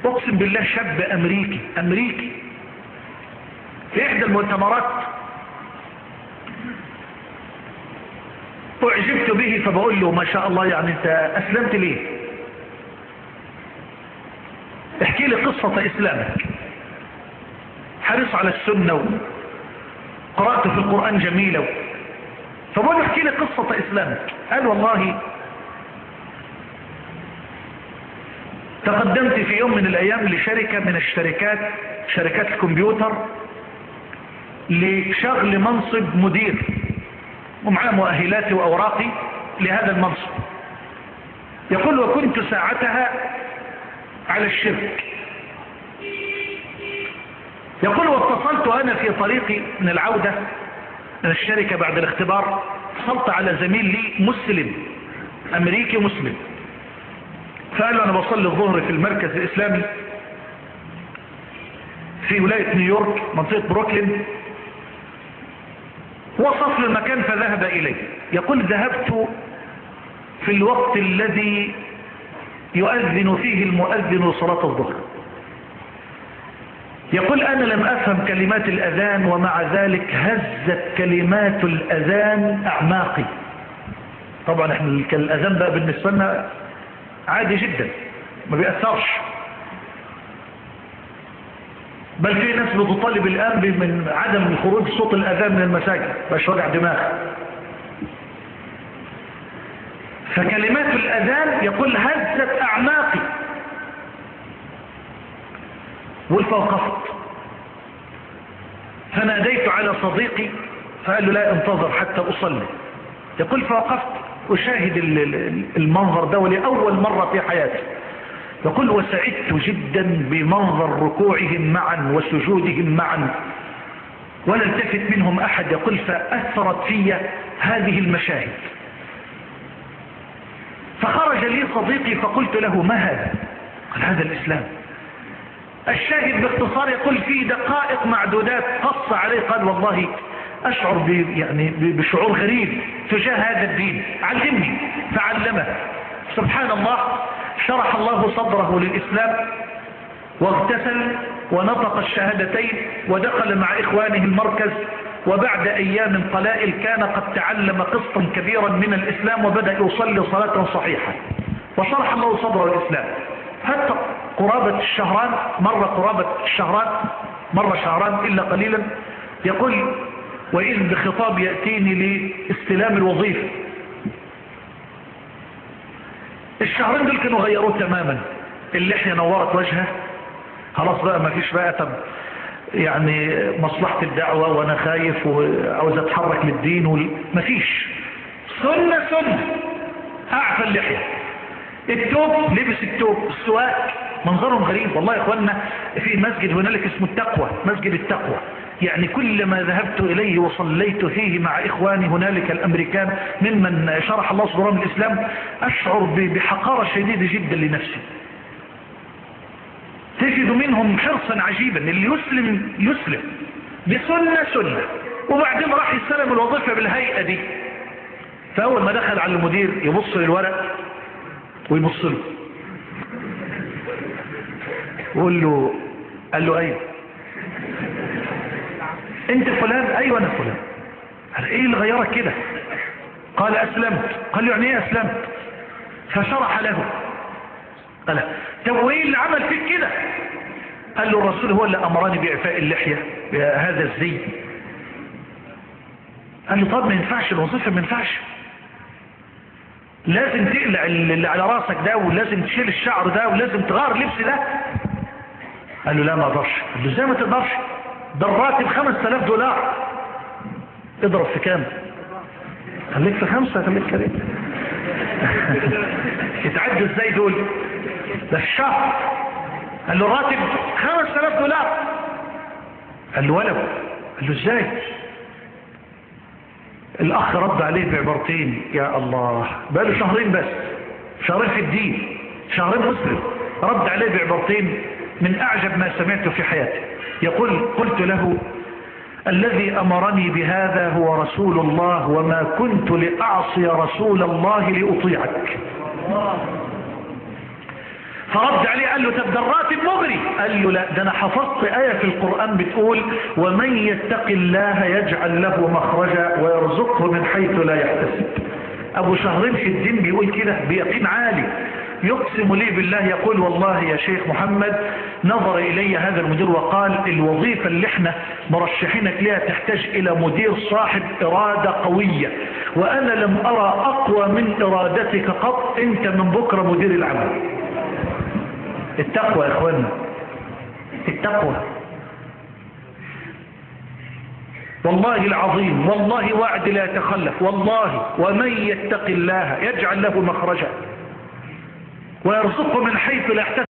اقسم بالله شاب امريكي في احدى المؤتمرات اعجبت به، فبقول له ما شاء الله، يعني انت اسلمت ليه؟ احكي لي قصة اسلامك. حريص على السنة وقرأت في القرآن جميلة، فبقول له احكي لي قصة اسلامك. قال والله تقدمت في يوم من الايام لشركة من الشركات، شركات الكمبيوتر، لشغل منصب مدير، ومعاه مؤهلاتي واوراقي لهذا المنصب. يقول وكنت ساعتها على الشرك. يقول واتصلت انا في طريقي من العودة من الشركة بعد الاختبار، اتصلت على زميل لي مسلم امريكي مسلم، فقال له انا بصلي الظهر في المركز الاسلامي في ولاية نيويورك منطقة بروكلين. وصف له المكان فذهب اليه. يقول ذهبت في الوقت الذي يؤذن فيه المؤذن صلاة الظهر. يقول انا لم افهم كلمات الاذان، ومع ذلك هزت كلمات الاذان اعماقي. طبعا احنا الاذان بقى بالنسبة لنا عادي جدا، ما بيأثرش، بل في ناس بتطالب الآن من عدم خروج صوت الأذان من المساجد، باش وجع دماغ. فكلمات الأذان يقول هزت أعماقي، والفوقفت. فناديت على صديقي فقال له لا انتظر حتى أصلي. يقول فوقفت أشاهد المنظر ده ولأول مرة في حياتي. يقول وسعدت جدا بمنظر ركوعهم معا وسجودهم معا، ولا التفت منهم أحد. يقول فأثرت في هذه المشاهد. فخرج لي صديقي فقلت له ما هذا؟ قال هذا الإسلام. الشاهد باختصار يقول في دقائق معدودات قص عليه، قال والله أشعر بشعور غريب تجاه هذا الدين، علمني. فعلمه. سبحان الله، شرح الله صدره للإسلام، واغتسل ونطق الشهادتين ودخل مع إخوانه المركز. وبعد أيام قلائل كان قد تعلم قسطا كبيرا من الإسلام وبدأ يصلي صلاة صحيحة، وشرح الله صدره للإسلام. حتى قرابة الشهران، مر شهران إلا قليلا. يقول وإذ بخطاب يأتيني لاستلام الوظيفة. الشهرين دول كانوا غيروه تماما. اللحية نورت وجهه، خلاص بقى ما فيش بقى يعني مصلحة الدعوة وانا خايف وعاوز اتحرك للدين ما فيش. سنة اعفى اللحية، التوب لبس التوب، السواك. منظرهم غريب والله يا اخوانا. في مسجد هنالك اسمه التقوى، مسجد التقوى، يعني كلما ذهبت إليه وصليت فيه مع إخواني هنالك الأمريكان ممن شرح الله صدرهم الإسلام أشعر بحقارة شديدة جدا لنفسي. تجد منهم حرصا عجيبا، اللي يسلم بسنة، وبعدين راح يستلم الوظيفة بالهيئة دي. فأول ما دخل على المدير يبص للورق ويبص له قال له أيوه انت فلان؟ ايوه انا فلان. قال ايه اللي غيرك كده؟ قال اسلمت. قال له يعني ايه اسلمت؟ فشرح له. قال طب وايه اللي عمل فيك كده؟ قال له الرسول هو اللي امرني باعفاء اللحيه بهذا الزي. قال له طب ما ينفعش الوظيفه، ما ينفعش، لازم تقلع اللي على راسك ده، ولازم تشيل الشعر ده، ولازم تغير اللبس ده. قال له لا ما اقدرش. قال له ازاي ما تقدرش؟ ده الراتب $5000. اضرب في كام؟ خليك في 5، خليك كريم. يتعدوا ازاي دول؟ ده الشهر. قال له الراتب $5000. قال له ولو. قال له ازاي؟ الاخ رد عليه بعبارتين، يا الله، بقى له شهرين بس، شهرين في الدين، شهرين مسلم، رد عليه بعبارتين من اعجب ما سمعته في حياتي. يقول قلت له الذي أمرني بهذا هو رسول الله، وما كنت لأعصي رسول الله لأطيعك. فرد عليه قال له طب ده الراتب مغري. قال له لا، ده انا حفظت آية في القرآن بتقول ومن يتق الله يجعل له مخرجا ويرزقه من حيث لا يحتسب. ابو شهرين في الدين بيقول كده بيقين عالي، يقسم لي بالله يقول والله يا شيخ محمد نظر الي هذا المدير وقال الوظيفة اللي احنا مرشحينك لها تحتاج الى مدير صاحب ارادة قوية، وانا لم ارى اقوى من ارادتك قط، انت من بكرة مدير العمل. التقوى يا اخوانا، التقوى. والله العظيم، والله وعد لا يتخلف، والله ومن يتق الله يجعل له مخرجا ويرزقه من حيث لا يحتسب.